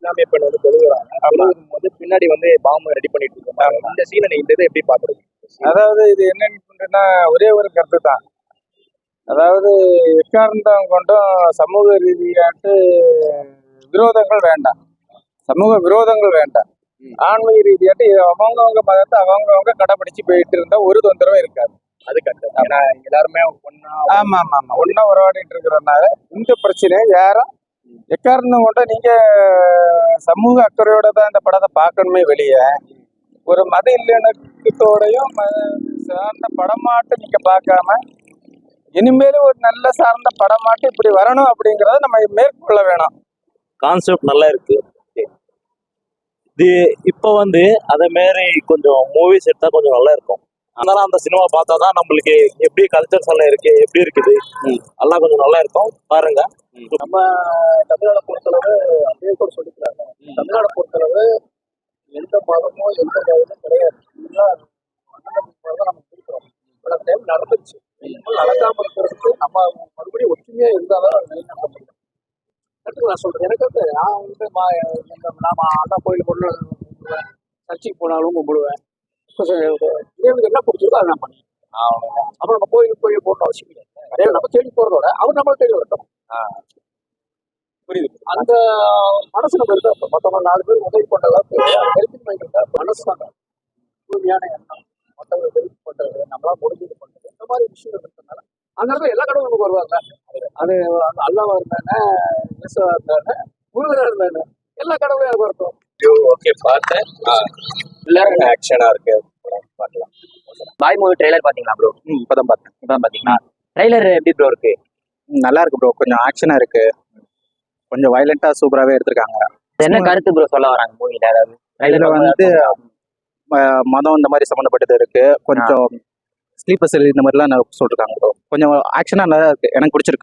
இஸ்லாமிய பெண் வந்து தொழுகிறாங்க போது பின்னாடி வந்து பாம்பு ரெடி பண்ணிட்டு இருக்காங்க. இந்த சீனை இந்த இதை எப்படி பாக்குறது? அதாவது இது என்னன்னு ஒரே ஒரு கருத்து தான். அதாவது எக்காரணம் கொண்டும் சமூக ரீதியாட்டு விரோதங்கள் வேண்டாம், சமூக விரோதங்கள் வேண்டாம். ஆன்மீக ரீதியாட்டு அவங்கவுங்க மதத்தை அவங்கவுங்க கடைபிடிச்சு போயிட்டு இருந்தா ஒரு தொந்தரவும் இருக்காது. அது கரெக்ட். ஏன்னா எல்லாருமே ஒன்னா ஆமா ஆமா ஆமா ஒன்னா உறவாடிட்டு இருக்கிறதுனால இந்த பிரச்சனையை யாரும் எக்காரணம் கொண்ட நீங்க சமூக அக்கறையோட தான் இந்த படத்தை பார்க்கணுமே வெளியே ஒரு மத இல்லிணக்கத்தோடையும் சார்ந்த படமாட்டு நீங்க பார்க்காம இனிமேலும் ஒரு நல்ல சார்ந்த படமாட்டு இப்படி வரணும் அப்படிங்கறத நம்ம மேற்கொள்ள வேணும். கான்செப்ட் நல்லா இருக்கு. இது இப்போ வந்து அதே மாதிரி கொஞ்சம் மூவிஸ் எடுத்தா கொஞ்சம் நல்லா இருக்கும். அதனால அந்த சினிமா பார்த்தாதான் நம்மளுக்கு எப்படி கல்ச்சர்ஸ் எல்லாம் இருக்கு, எப்படி இருக்குது, எல்லாம் கொஞ்சம் நல்லா இருக்கும். பாருங்க. நம்ம தமிழ்நாடை பொறுத்தளவு அப்படியே கூட சொல்லிக்கிறாங்க. தமிழ்நாடை பொறுத்தளவு எந்த மதமும் எந்த மதமும் கிடையாது. நம்ம இருக்கிறோம். பல டைம் நடந்துச்சு. நடக்காம இருக்கிறதுக்கு நம்ம மறுபடியும் ஒற்றுமையா இருந்தாலும் நடக்க முடியும். நான் சொல்றேன், எனக்கு வந்து நான் வந்து நாம அல்லா கோயில் கொண்டு சர்ச்சைக்கு போனாலும் கும்பிடுவேன். எனக்கு என்ன பிடிச்சிருக்கோ அதை நான் பண்ணுவேன். அப்புறம் நம்ம கோயிலுக்கு போய் போடணும் அவசியம் இல்லை. அதே நம்ம தேடி போறதோட அவர் நம்ம தேடி வரட்டும். புரியுது. அந்த மனசு நம்ம இருக்கா. மற்றவங்க 4 பேர் உதவி பண்ற அளவுக்கு ஹெல்பிங் மைண்ட் இருக்கா. மனசு தாங்க தூய்மையான எண்ணம், மற்றவங்க ஹெல்ப் பண்றது, நம்மளா முடிஞ்சது பண்றது, இந்த மாதிரி விஷயங்கள் இருக்கிறதுனால அந்த இடத்துல எல்லா கடவுளும் நமக்கு வருவாங்க. அது அல்லாவா இருந்தானே, இயேசுவா இருந்தானே, முருகரா இருந்தானே, எல்லா கடவுளும் எனக்கு வரட்டும். ஓகே, பார்த்தேன். எல்லாரும் ஆக்ஷனா இருக்கு. பார்க்கலாம். பாய் மூவி ட்ரெய்லர் பாத்தீங்களா ப்ரோ? இப்பதான் பார்த்தேன். இப்பதான் பாத்தீங்களா? ட்ரெய்லர் எப்படி ப்ரோ இருக்கு? நல்லா இருக்கு ப்ரோ. கொஞ்சம் ஆக்ஷனா இருக்கு, கொஞ்சம் வயலண்டா சூப்பராகவே எடுத்திருக்காங்க. என்ன கருத்து ப்ரோ சொல்ல வராங்க மூவில? அதாவது இதுல வந்து மதம் இந்த மாதிரி சம்மந்தப்பட்டது இருக்கு, கொஞ்சம் ஸ்லீப்பர் செல் இந்த மாதிரிலாம் சொல்லிருக்காங்க ப்ரோ. கொஞ்சம் ஆக்ஷனா நல்லா இருக்கு, எனக்கு பிடிச்சிருக்கு.